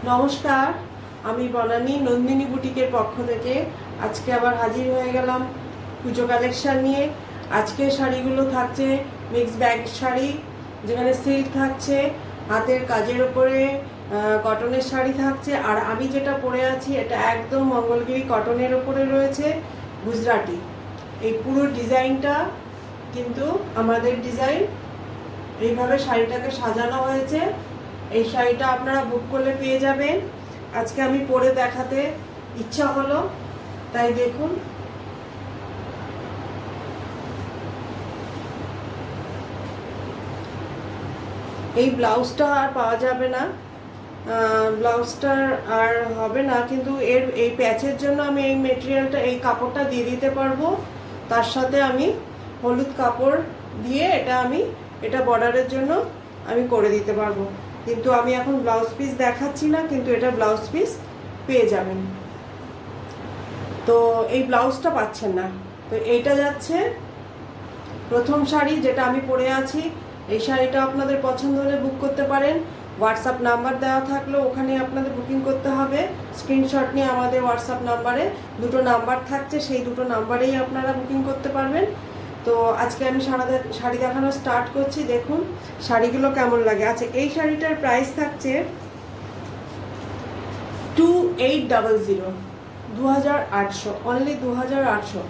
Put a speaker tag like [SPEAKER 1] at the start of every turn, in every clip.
[SPEAKER 1] নমস্কার, আমি বনানী নন্দিনী বুটিকের পক্ষ থেকে আজকে আবার হাজির হয়ে গেলাম পুজো কালেকশন নিয়ে। আজকে শাড়িগুলো থাকছে মিক্স ব্যাগ শাড়ি, যেখানে সিল্ক থাকছে, হাতের কাজের ওপরে কটনের শাড়ি থাকছে। আর আমি যেটা পরে আছি এটা একদম মঙ্গলগিরি কটনের ওপরে রয়েছে, গুজরাটি। এই পুরো ডিজাইনটা কিন্তু আমাদের ডিজাইন, এইভাবে শাড়িটাকে সাজানো হয়েছে। এই শাড়িটা আপনারা বুক করলে পেয়ে যাবেন। আজকে আমি পরে দেখাতে ইচ্ছা হলো, তাই দেখুন। এই ব্লাউজটা আর পাওয়া যাবে না, ব্লাউজটার আর হবে না, কিন্তু এই প্যাচের জন্য আমি এই মেটেরিয়ালটা, এই কাপড়টা দিয়ে দিতে পারবো। তার সাথে আমি হলুদ কাপড় দিয়ে এটা বর্ডারের জন্য আমি করে দিতে পারবো। কিন্তু আমি এখন ব্লাউজ পিস দেখাচ্ছি না, কিন্তু এটা ব্লাউজ পিস পেয়ে যাবেন। তো এই ব্লাউজটা পাচ্ছেন না, তো এইটা যাচ্ছে প্রথম শাড়ি যেটা আমি পরে আছি। এই শাড়িটা আপনাদের পছন্দ হলে বুক করতে পারেন। হোয়াটসঅ্যাপ নাম্বার দেওয়া থাকলো, ওখানে আপনাদের বুকিং করতে হবে। স্ক্রিনশট নিয়ে আমাদের হোয়াটসঅ্যাপ নাম্বারে, দুটো নাম্বার থাকছে, সেই দুটো নাম্বারেই আপনারা বুকিং করতে পারবেন। তো আজকে আমি শাড়ি দেখানো স্টার্ট করছি। দেখুন শাড়িগুলো কেমন লাগে। আচ্ছা, এই শাড়িটার প্রাইস থাকছে 2800, 2800, অনলি 2800।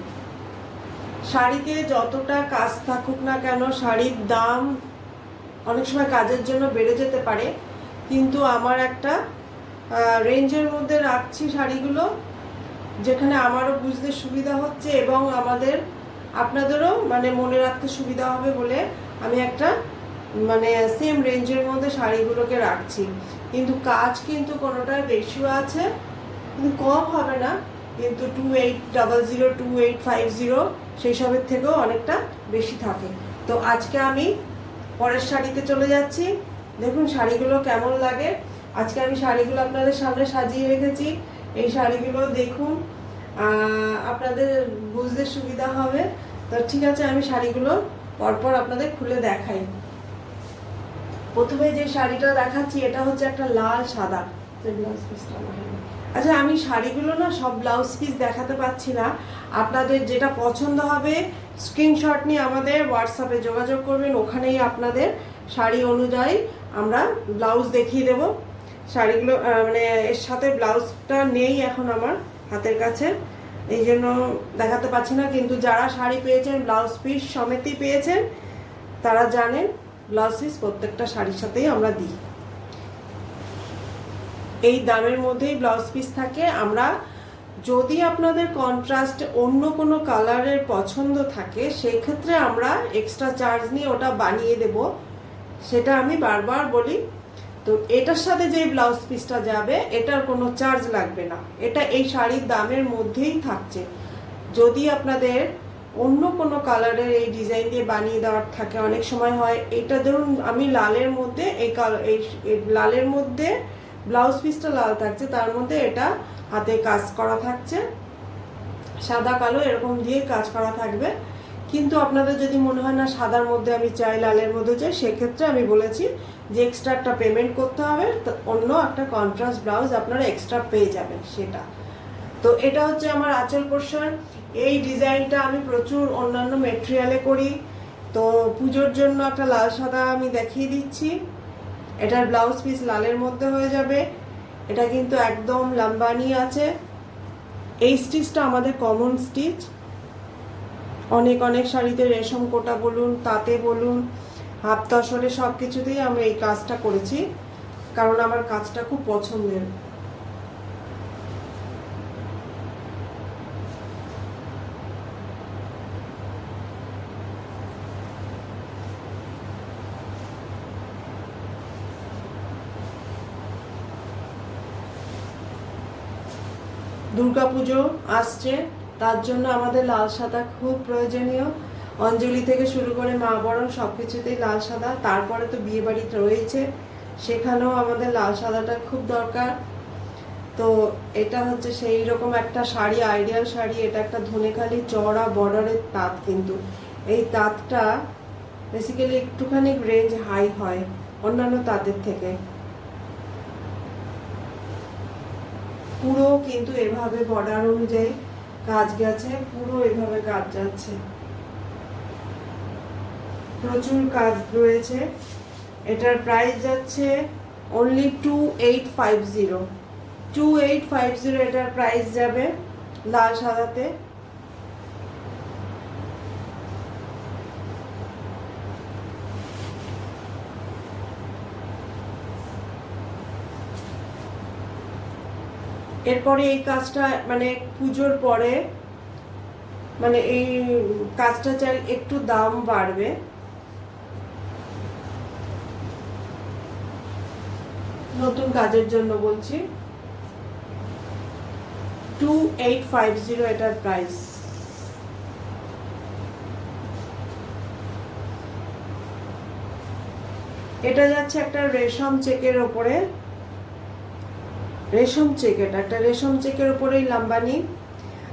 [SPEAKER 1] শাড়িতে যতটা কাজ থাকুক না কেন, শাড়ির দাম অনেক সময় কাজের জন্য বেড়ে যেতে পারে, কিন্তু আমার একটা রেঞ্জের মধ্যে রাখছি শাড়িগুলো, যেখানে আমারও বুঝতে সুবিধা হচ্ছে এবং আপনাদেরও মনে রাখতে সুবিধা হবে বলে আমি একটা সেম রেঞ্জের মধ্যে শাড়িগুলোকে রাখছি। কিন্তু কাজ কিন্তু কোনোটায় বেশিও আছে, কিন্তু কম হবে না। কিন্তু 2800, 2850 সেই সবের থেকেও অনেকটা বেশি থাকে। তো আজকে আমি পরের শাড়িতে চলে যাচ্ছি। দেখুন শাড়িগুলো কেমন লাগে। আজকে আমি শাড়িগুলো আপনাদের সামনে সাজিয়ে রেখেছি। এই শাড়িগুলো দেখুন, আপনাদের বুঝতে সুবিধা হবে। তো ঠিক আছে, আমি শাড়িগুলো পরপর আপনাদের খুলে দেখাই। প্রথমে যে শাড়িটা দেখাচ্ছি এটা হচ্ছে একটা লাল সাদা। আচ্ছা, আমি শাড়িগুলো না সব ব্লাউজ পিস দেখাতে পাচ্ছি না। আপনাদের যেটা পছন্দ হবে স্ক্রিনশট নিয়ে আমাদের হোয়াটসঅ্যাপে যোগাযোগ করবেন, ওখানেই আপনাদের শাড়ি অনুযায়ী আমরা ব্লাউজ দেখিয়ে দেব। শাড়িগুলো এর সাথে ব্লাউজটা নেই এখন আমার হাতের কাছে, এই জন্য দেখাতে পাচ্ছি না। কিন্তু যারা শাড়ি পেয়েছেন ব্লাউজ পিস সমেতই পেয়েছেন, তারা জানেন ব্লাউজ পিস প্রত্যেকটা শাড়ির সাথেই আমরা দিই। এই দামের মধ্যেই ব্লাউজ পিস থাকে। আমরা যদি আপনাদের কন্ট্রাস্ট অন্য কোনো কালারের পছন্দ থাকে, সেই ক্ষেত্রে আমরা এক্সট্রা চার্জ নিয়ে ওটা বানিয়ে দেব, সেটা আমি বারবার বলি। তো এটার সাথে যে ব্লাউজ পিসটা যাবে এটার কোনো চার্জ লাগবে না, এটা এই শাড়ির দামের মধ্যেই থাকছে। যদি আপনাদের অন্য কোনো কালারের এই ডিজাইন দিয়ে বানিয়ে দেওয়ার থাকে, অনেক সময় হয় এটা ধরুন আমি লালের মধ্যে এই লালের মধ্যে ব্লাউজ পিসটা লাল থাকছে, তার মধ্যে এটা হাতে কাজ করা থাকছে, সাদা কালো এরকম দিয়ে কাজ করা থাকবে। কিন্তু আপনাদের যদি মনে হয় না সাদার মধ্যে আমি চাই, লালের মধ্যে চাই, সেক্ষেত্রে আমি বলেছি যে এক্সট্রা একটা পেমেন্ট করতে হবে, তো অন্য একটা কন্ট্রাস্ট ব্লাউজ আপনারা এক্সট্রা পেয়ে যাবেন সেটা। তো এটা হচ্ছে আমার আঁচল পোর্শন। এই ডিজাইনটা আমি প্রচুর অন্যান্য মেটেরিয়ালে করি। তো পুজোর জন্য একটা লাল সাদা আমি দেখিয়ে দিচ্ছি। এটার ব্লাউজ পিস লালের মধ্যে হয়ে যাবে। এটা কিন্তু একদম লাম্বানি আছে। এই স্টিচটা আমাদের কমন স্টিচ, অনেক অনেক শাড়িতে রেশম কোটা বলুন, তাঁতে বলুন, হাফ তসরে সব কিছুতেই আমরা এই কাজটা করেছি, কারণ আমার কাজটা খুব পছন্দের। দুর্গাপুজো আসছে, তার জন্য আমাদের লাল সাদা খুব প্রয়োজনীয়। অঞ্জলি থেকে শুরু করে মা বরণ সব কিছুতেই লাল সাদা। তারপরে তো বিয়ে বাড়ি রয়েছে, সেখানেও আমাদের লাল সাদাটা খুব দরকার। তো এটা হচ্ছে সেই রকম একটা শাড়ি, আইডিয়াল শাড়ি। এটা একটা ধনেখালি চওড়া বর্ডারের তাঁত, কিন্তু এই তাঁতটা বেসিক্যালি একটুখানি রেঞ্জ হাই হয় অন্যান্য তাঁতের থেকে। পুরো কিন্তু এভাবে বর্ডার অনুযায়ী কাজ গেছে, পুরো এভাবে কাজ যাচ্ছে, প্রচুর কাজ রয়েছে। এটার প্রাইস যাচ্ছে অনলি 2850। 2850 এটার প্রাইস যাবে লাল সাদাতে। এরপরে এই কাজটা মানে পুজোর পরে মানে এই কাজটা চাই একটু দাম বাড়বে, নতুন কাজের জন্য বলছি। 2850 এটার প্রাইস। এটা যাচ্ছে একটা রেশম চেকের ওপরে, রেশম চেক, এটা একটা রেশম চেকের ওপরেই লাম্বানি।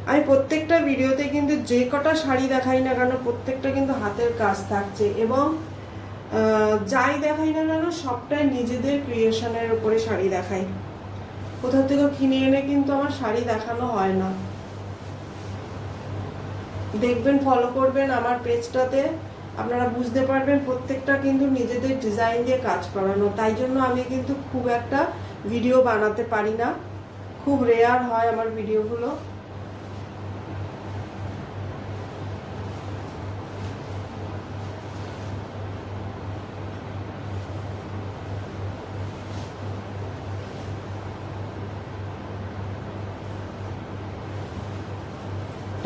[SPEAKER 1] আমি প্রত্যেকটা ভিডিওতে কিন্তু যে কটা শাড়ি দেখাই না কেন প্রত্যেকটা কিন্তু হাতের কাজ থাকছে, এবং যাই দেখাই না কেন সবটাই নিজেদের ক্রিয়েশনের উপরে শাড়ি দেখাই, কোথা থেকে কিনে এনে কিন্তু আমার শাড়ি দেখানো হয় না। দেখবেন, ফলো করবেন আমার পেজটাতে, আপনারা বুঝতে পারবেন প্রত্যেকটা কিন্তু নিজেদের ডিজাইন দিয়ে কাজ করানো। তাই জন্য আমি কিন্তু খুব একটা ভিডিও বানাতে পারি না, খুব রেয়ার হয় আমার ভিডিওগুলো।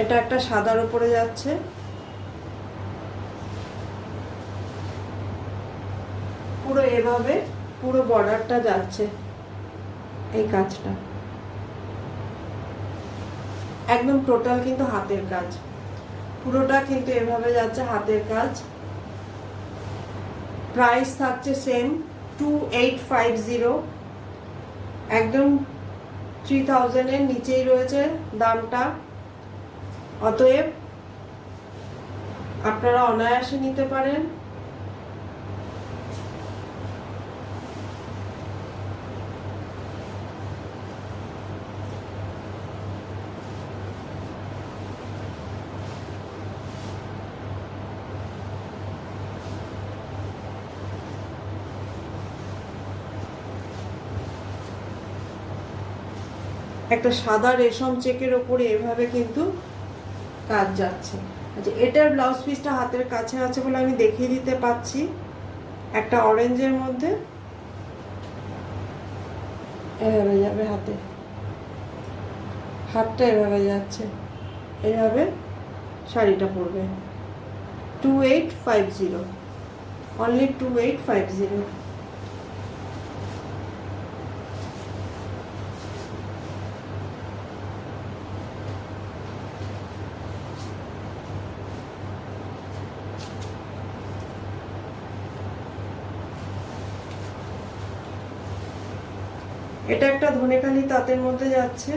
[SPEAKER 1] এটা একটা সাদার উপরে যাচ্ছে, পুরো এভাবে পুরো বর্ডারটা যাচ্ছে এই কাজটা, একদম টোটাল কিন্তু হাতের কাজ, পুরোটা কিন্তু এভাবে যাচ্ছে হাতের কাজ। প্রাইস থাকছে সেম 2850, একদম 3000 এর নিচেই রয়েছে দামটা। অতএব আপনারা অনায়াসে নিতে পারেন। একটা সাদা রেশম চেকের ওপরে এভাবে কিন্তু কাজ যাচ্ছে। আচ্ছা, এটার ব্লাউজ পিসটা হাতের কাছে আছে বলে আমি দেখিয়ে দিতে পাচ্ছি। একটা অরেঞ্জের মধ্যে এভাবে যাবে, হাতটা এভাবে যাচ্ছে, এভাবে শাড়িটা পরবে। 2850, অনলি 2850। এটা একটা ধনেখালি তাঁতের মধ্যে যাচ্ছে,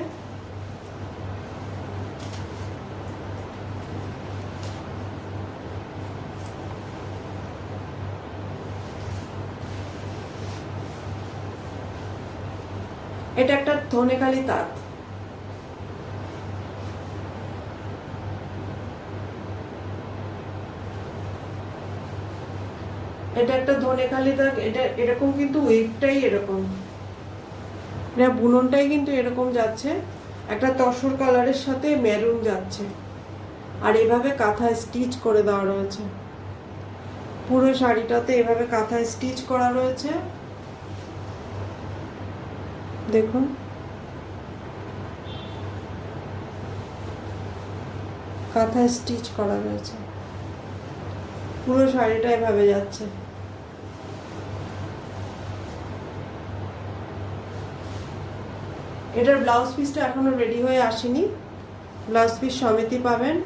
[SPEAKER 1] এটা একটা ধনেখালি তাঁত, এটা একটা ধনেখালি তাঁত। এটা এরকম কিন্তু ওয়েবটাই এরকম, এটা বুননটাই কিন্তু এরকম যাচ্ছে, একটা তসর কালারের সাথে মেরুন যাচ্ছে, আর এভাবে কাঁথায় স্টিচ করে দেওয়া রয়েছে, পুরো শাড়িটাতে এভাবে কাঁথায় স্টিচ করা রয়েছে। দেখুন, কাঁথায় স্টিচ করা রয়েছে, পুরো শাড়িটা এভাবে যাচ্ছে। এটার ব্লাউজ পিসটা এখনো রেডি হয়ে আসেনি, ব্লাউজ পিস সমেতই পাবেন।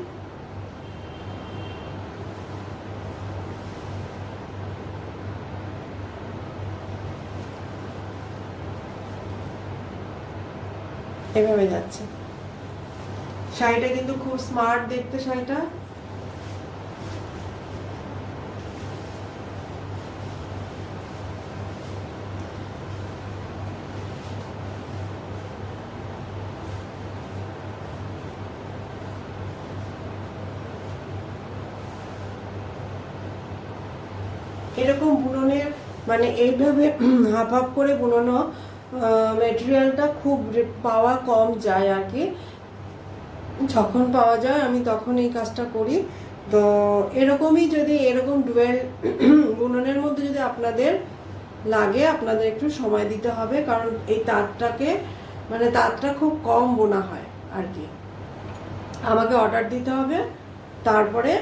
[SPEAKER 1] এভাবে যাচ্ছে শাড়িটা, কিন্তু খুব স্মার্ট দেখতে শাড়িটা। এরকম বুননের মানে এইভাবে হাফ হাফ করে বুননো মেটেরিয়ালটা খুব পাওয়া কম যায় আর কি। যখন পাওয়া যায় আমি তখন এই কাজটা করি। তো এরকমই যদি এরকম ডুয়েল বুননের মধ্যে যদি আপনাদের লাগে, আপনাদের একটু সময় দিতে হবে, কারণ এই তাঁতটাকে মানে তাঁতটা খুব কম বোনা হয় আর কি। আমাকে অর্ডার দিতে হবে, তারপরে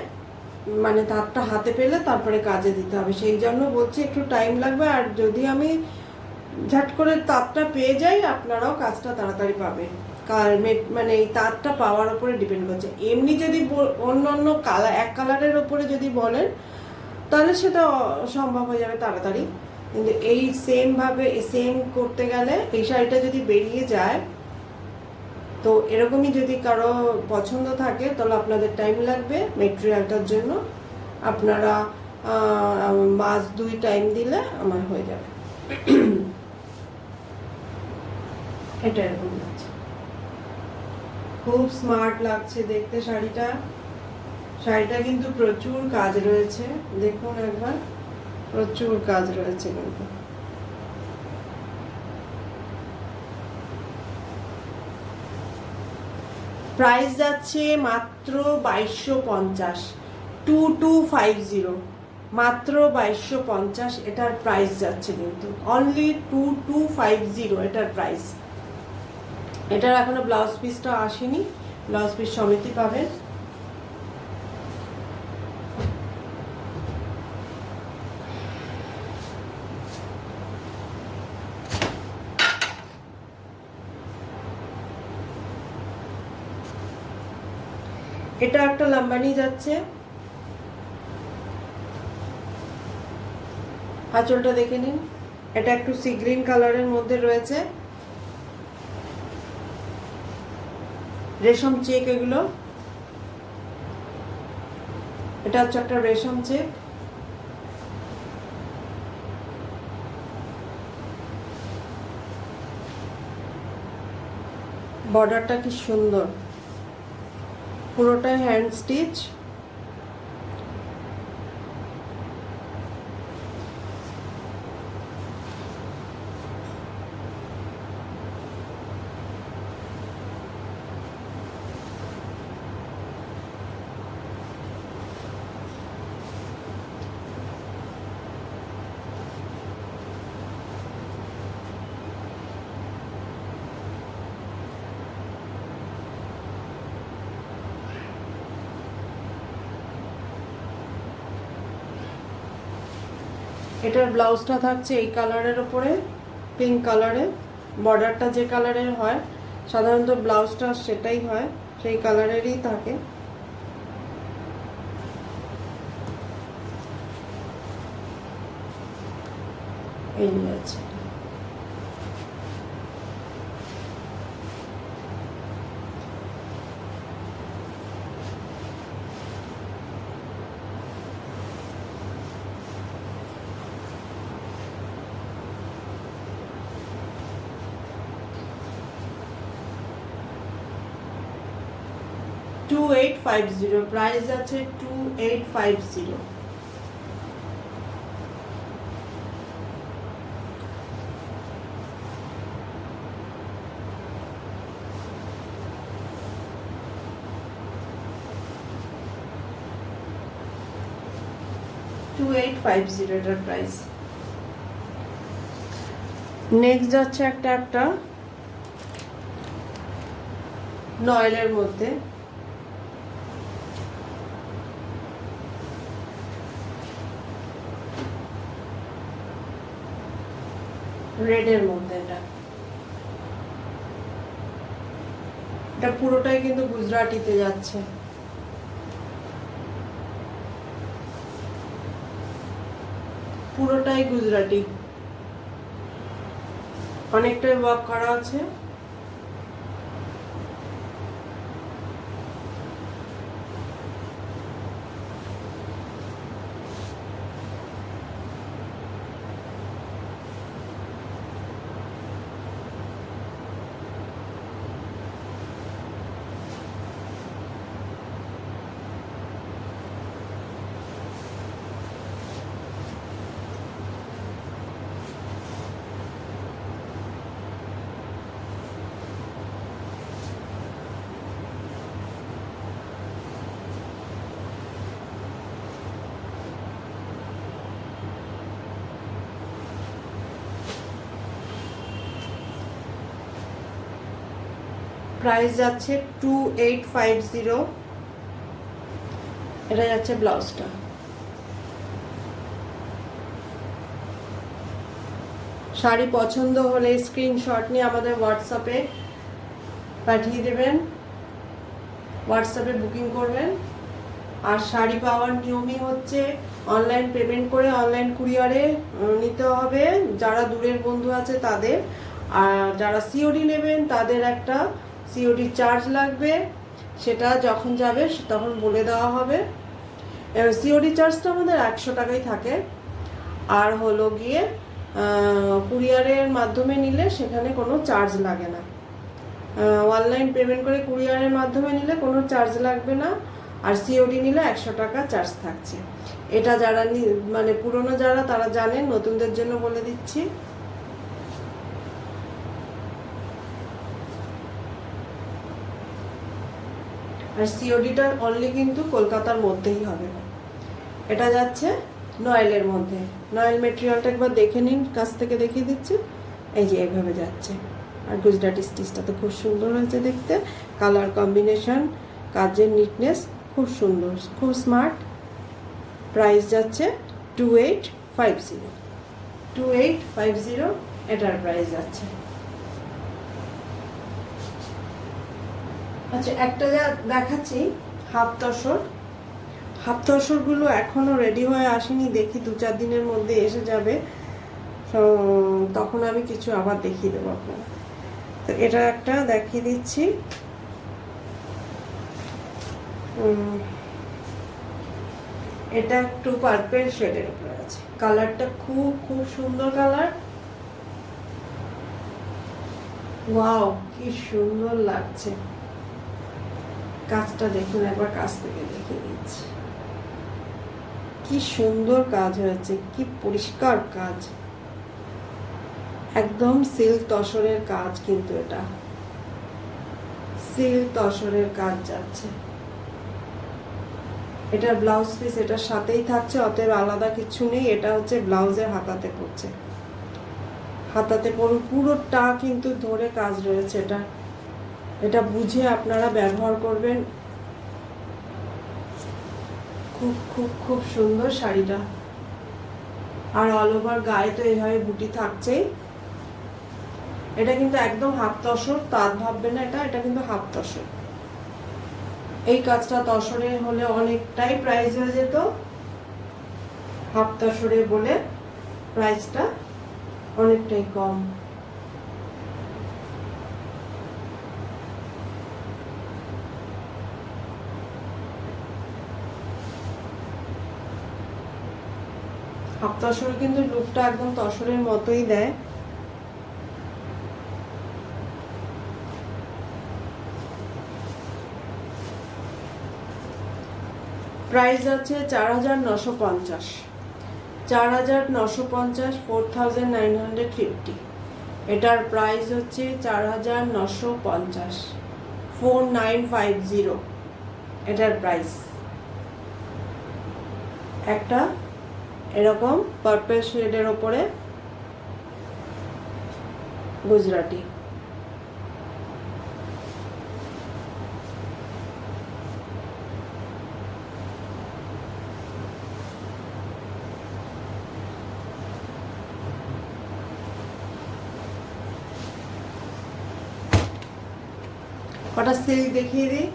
[SPEAKER 1] মানে তাঁতটা হাতে পেলে তারপরে কাজে দিতে হবে। সেই জন্য বলছি একটু টাইম লাগবে। আর যদি আমি ঝট করে তাঁতটা পেয়ে যাই, আপনারাও কাজটা তাড়াতাড়ি পাবেন। মানে এই তাঁতটা পাওয়ার উপরে ডিপেন্ড করছে। এমনি যদি অন্য অন্য কালার, এক কালারের ওপরে যদি বলেন, তাহলে সেটা সম্ভব হয়ে যাবে তাড়াতাড়ি। কিন্তু এই সেম করতে গেলে এই শাড়িটা যদি বেরিয়ে যায়, তো এরকমই যদি কারো পছন্দ থাকে, তাহলে আপনাদের টাইম লাগবে মেটেরিয়ালটার জন্য। আপনারা মাস 2 টাইম দিলে আমার হয়ে যাবে। এটা এরকম লাগছে, খুব স্মার্ট লাগছে দেখতে শাড়িটা। শাড়িটা কিন্তু প্রচুর কাজ রয়েছে, দেখুন একবার, প্রচুর কাজ রয়েছে কিন্তু। প্রাইস যাচ্ছে মাত্র 2250, 2250, মাত্র 2250 এটার প্রাইস যাচ্ছে কিন্তু। অনলি 2250 এটার প্রাইস। এটার এখনো ব্লাউজ পিসটা আসেনি, ব্লাউজ পিস সমেতই পাবেন। এটা একটা লাম্বানি যাচ্ছে, আঁচলটা দেখে নিন। এটা একটু সি গ্রিন কালারের মধ্যে রয়েছে, রেশম চেক এগুলো। এটা হচ্ছে একটা রেশম চেক। বর্ডারটা কি সুন্দর, পুরোটাই হ্যান্ড স্টিচ। এটার ব্লাউজটা থাকছে এই কালারের উপরে, পিঙ্ক কালারে। বর্ডারটা যে কালারের হয় সাধারণত ব্লাউজটা সেটাই হয়, সেই কালারেরই থাকে। এই আছে। $2850, প্রাইস আছে 2850। এটার প্রাইস। নেক্সট যাচ্ছে একটা নয়েলের মধ্যে, রেডের মধ্যে। এটা পুরোটাই কিন্তু গুজরাটিতে যাচ্ছে, পুরোটাই গুজরাটি, অনেকটাই ওয়ার্ক করা আছে। প্রাইস যাচ্ছে 2850। এটা যাচ্ছে ব্লাউজটা। শাড়ি পছন্দ হলে স্ক্রিনশট নিয়ে আমাদের হোয়াটসঅ্যাপে পাঠিয়ে দেবেন, হোয়াটসঅ্যাপে বুকিং করবেন। আর শাড়ি পাওয়ার নিয়মই হচ্ছে অনলাইন পেমেন্ট করে অনলাইন কুরিয়ারে নিতে হবে যারা দূরের বন্ধু আছে তাদের। আর যারা সিওডি নেবেন তাদের একটা সিওডি চার্জ লাগবে, সেটা যখন যাবে তখন বলে দেওয়া হবে। সিওডি চার্জটা আমাদের 100 টাকাই থাকে। আর হলো গিয়ে কুরিয়ারের মাধ্যমে নিলে সেখানে কোনো চার্জ লাগে না। অনলাইন পেমেন্ট করে কুরিয়ারের মাধ্যমে নিলে কোনো চার্জ লাগবে না। আর সিওডি নিলে 100 টাকা চার্জ থাকছে। এটা যারা মানে পুরনো যারা তারা জানেন, নতুনদের জন্য বলে দিচ্ছি। আর সিওডিটা অনলি কিন্তু কলকাতার মধ্যেই হবে। এটা যাচ্ছে নয়েলের মধ্যে। নয়েল মেটেরিয়ালটা একবার দেখে নিন, কাছ থেকে দেখিয়ে দিচ্ছি। এই যে এইভাবে যাচ্ছে। আর গুজরাটি স্টিচটা তো খুব সুন্দর হয়েছে দেখতে, কালার কম্বিনেশন, কাজের নিটনেস খুব সুন্দর, খুব স্মার্ট। প্রাইস যাচ্ছে 2850। 2850 এটার প্রাইস যাচ্ছে। আচ্ছা, একটা যা দেখাচ্ছি হাফ তসর। হাফ তসরগুলো এখনো রেডি হয়ে আসেনি, দেখি 2-4 দিনের মধ্যে এসে যাবে, তখন আমি কিছু আবার দেখিয়ে দেবো আপনারা। তো এটা একটা দেখিয়ে দিচ্ছি। এটা একটু পার্পল শেডের উপরে আছে, কালারটা খুব খুব সুন্দর কালার। ওয়াও, কি সুন্দর লাগছে। কাজটা দেখুন একবার, কাছ থেকে দেখিয়ে দিচ্ছি। কি সুন্দর কাজ হয়েছে, কি পরিষ্কার কাজ, একদম সিল্ক তসরের কাজ। কিন্তু এটা সিল্ক তসরের কাজ যাচ্ছে। এটা ব্লাউজ পিস এটার সাথেই থাকছে, অতএব আলাদা কিছু নেই। এটা হচ্ছে ব্লাউজের হাতাতে পড়ছে, হাতাতে পুরোটা কিন্তু ধরে কাজ রয়েছে। এটা বুঝে আপনারা ব্যবহার করবেন। খুব খুব খুব সুন্দর শাড়িটা। আর অল ওভার গায়ে তো এইভাবে বুটি থাকছেই। এটা কিন্তু একদম হাফ তসর, তাঁত ভাববে না। এটা কিন্তু হাফ তসর। এই কাজটা তসরে হলে অনেকটাই প্রাইস হয়ে যেত, হাফ তসরে বলে প্রাইসটা অনেকটাই কম। হাফ তসরে কিন্তু লুকটা একদম তসরের মতোই দেয়। প্রাইস আছে 4950। 4950, 4950। এটার প্রাইস হচ্ছে 4950, 4950 এটার প্রাইস। একটা এরকম পার্পল শেডের ওপরে গুজরাটি। কটা সিল্ক দেখিয়ে দিই।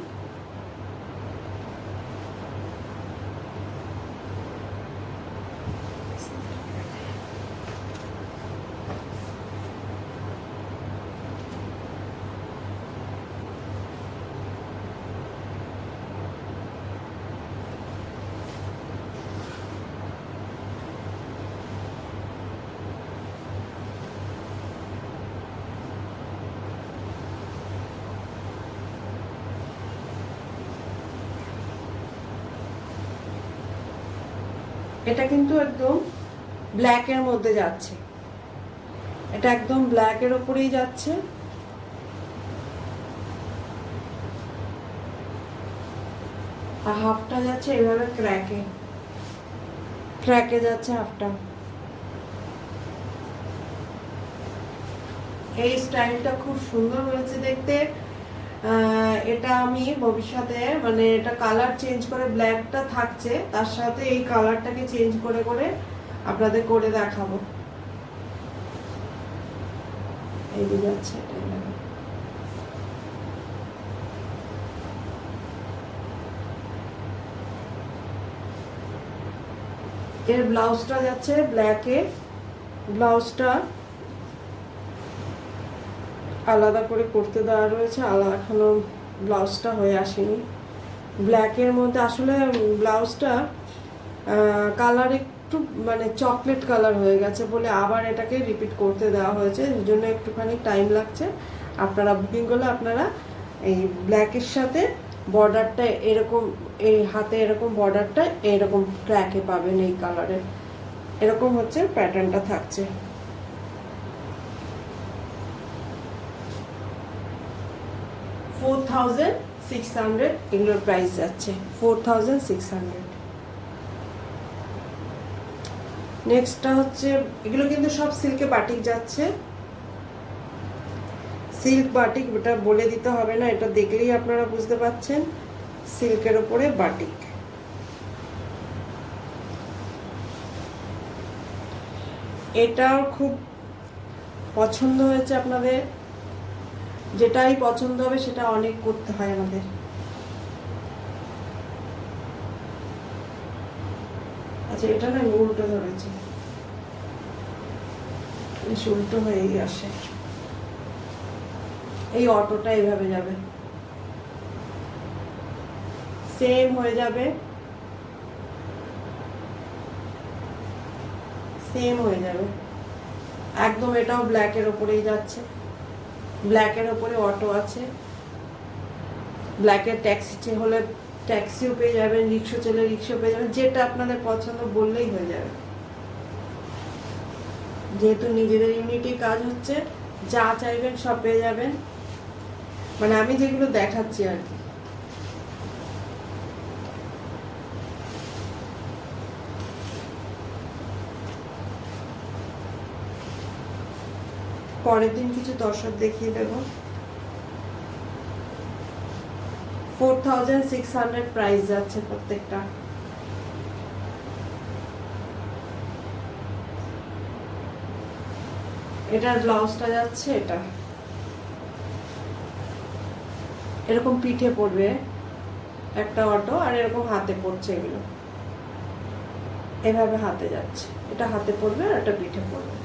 [SPEAKER 1] এটা কিন্তু একদম ব্ল্যাকের মধ্যে যাচ্ছে, এটা একদম ব্ল্যাকের ওপরেই যাচ্ছে। আর হাফটা যাচ্ছে এভাবে ক্র্যাকে, ক্র্যাকে যাচ্ছে হাফটা। এই স্টাইলটা খুব সুন্দর হয়েছে দেখতে। এটা আমি ভবিষ্যতে মানে এটা কালার চেঞ্জ করে ব্ল্যাকটা থাকছে, তার সাথে এই কালারটাকে চেঞ্জ করে করে আপনাদের করে দেখাবো। এই যে যাচ্ছে এটাই দেখো। এর ব্লাউজটা যাচ্ছে ব্ল্যাকে, ব্লাউজটা আলাদা করে করতে দেওয়া রয়েছে, আলাদা এখনো ব্লাউজটা হয়ে আসেনি। ব্ল্যাকের মধ্যে আসলে ব্লাউজটা কালার একটু মানে চকলেট কালার হয়ে গেছে বলে আবার এটাকে রিপিট করতে দেওয়া হয়েছে, এর জন্য একটুখানি টাইম লাগছে। আপনারা বুকিং করলে আপনারা এই ব্ল্যাকের সাথে বর্ডারটা এরকম, এই হাতে এরকম বর্ডারটা এরকম ক্র্যাকে পাবেন এই কালারের, এরকম হচ্ছে প্যাটার্নটা থাকছে। $4,600 এগুলোর প্রাইস যাচ্ছে, 4,600। নেক্সটটা হচ্ছে, এগুলো কিন্তু সব সিল্কে বাটিক যাচ্ছে, সিল্ক বাটিক, এটা বলে দিতে হবে না, এটা দেখলেই আপনারা বুঝতে পাচ্ছেন সিল্কের উপরে বাটিক। এটাও খুব পছন্দ হয়েছে আপনাদের, যেটাই পছন্দ হবে সেটা অনেক করতে হয় আমাদের। আচ্ছা এটা না উল্টো ধরেছে, উল্টো হয়েই আসে। এই অটোটা এইভাবে যাবে, সেম হয়ে যাবে, সেম হয়ে যাবে একদম। এটাও ব্ল্যাকের ওপরেই যাচ্ছে, ব্ল্যাকের ওপরে অটো আছে, ব্ল্যাকের ট্যাক্সি হলে ট্যাক্সিও পেয়ে যাবেন, রিক্সা চলে রিক্সা পেয়ে যাবেন, যেটা আপনাদের পছন্দ বললেই হয়ে যাবে। যেহেতু নিজেদের ইউনিটি কাজ হচ্ছে, যা চাইবেন সব পেয়ে যাবেন, মানে আমি যেগুলো দেখাচ্ছি আর কি। পরের দিন কিছু দর্শক দেখিয়ে দেব। 4,600 প্রাইস যাচ্ছে প্রত্যেকটা। এটার ব্লাউজটা যাচ্ছে এটা এরকম পিঠে পড়বে একটা অটো, আর এরকম হাতে পড়ছে, এগুলো এভাবে হাতে যাচ্ছে, এটা হাতে পড়বে আর এটা পিঠে পড়বে।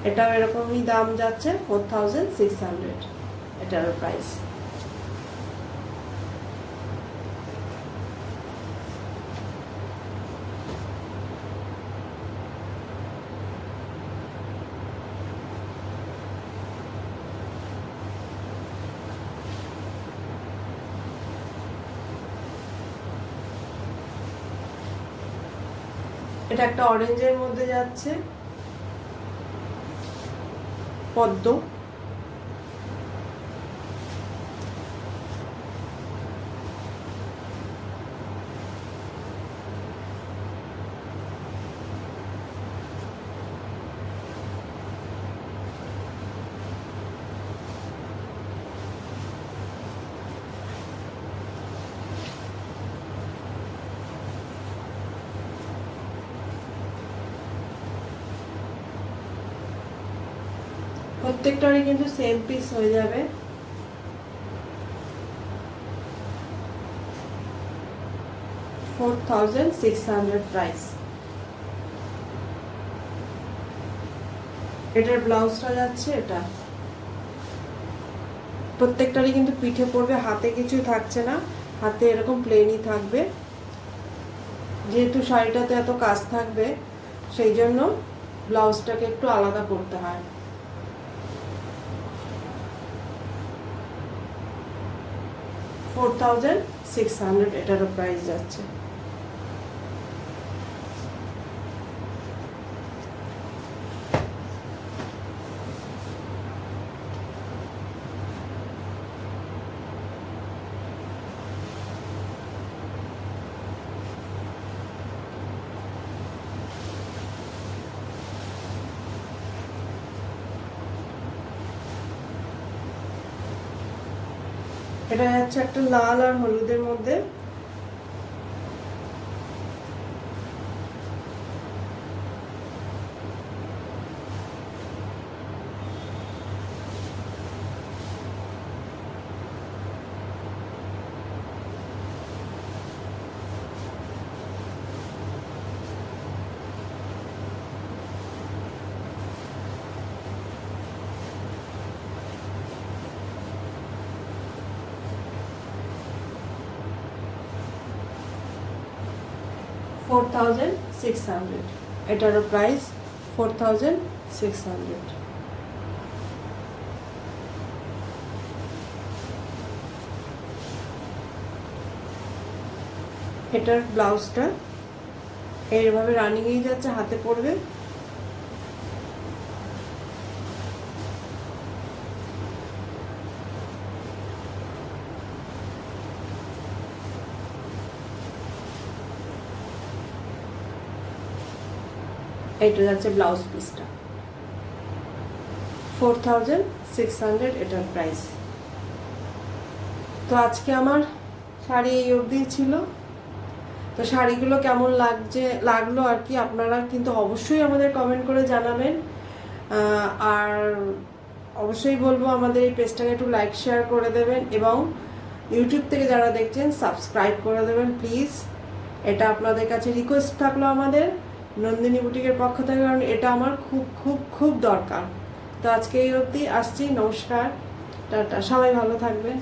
[SPEAKER 1] এটাও এরকমই দাম যাচ্ছে 4,600 এটার প্রাইস। এটা একটা অরেঞ্জের মধ্যে যাচ্ছে, পদ্ম, প্রত্যেকটারই কিন্তু সেম পিস হয়ে যাবে। $4,600 প্রাইস। এটার ব্লাউজটা যাচ্ছে এটা, প্রত্যেকটারই কিন্তু পিঠে পড়বে, হাতে কিছু থাকছে না, হাতে এরকম প্লেনই থাকবে। যেহেতু শাড়িটাতে এত কাজ থাকবে সেই জন্য ব্লাউজটাকে একটু আলাদা করতে হয়। $4,600 এটারও প্রাইস যাচ্ছে। এটা হচ্ছে একটা লাল আর হলুদের মধ্যে। $4,600, এটারও প্রাইস 4,600। এটার ব্লাউজটা এইভাবে রানিংয়েই যাচ্ছে, হাতে পড়বে। এটা যাচ্ছে ব্লাউজ পিসটা, 4,600 এটার প্রাইস। তো আজকে আমার শাড়ি এই অবধি ছিল। তো শাড়িগুলো কেমন লাগলো আর কি, আপনারা কিন্তু অবশ্যই আমাদের কমেন্ট করে জানাবেন। আর অবশ্যই বলবো আমাদের এই পেজটাকে একটু লাইক শেয়ার করে দেবেন, এবং ইউটিউব থেকে যারা দেখছেন সাবস্ক্রাইব করে দেবেন প্লিজ। এটা আপনাদের কাছে রিকোয়েস্ট থাকলো আমাদের নন্দিনী বুটিকের পক্ষ থেকে, কারণ এটা আমার খুব খুব খুব দরকার। তো আজকে এই অবধি আসছি, নমস্কার, টাটা, সবাই ভালো থাকবেন।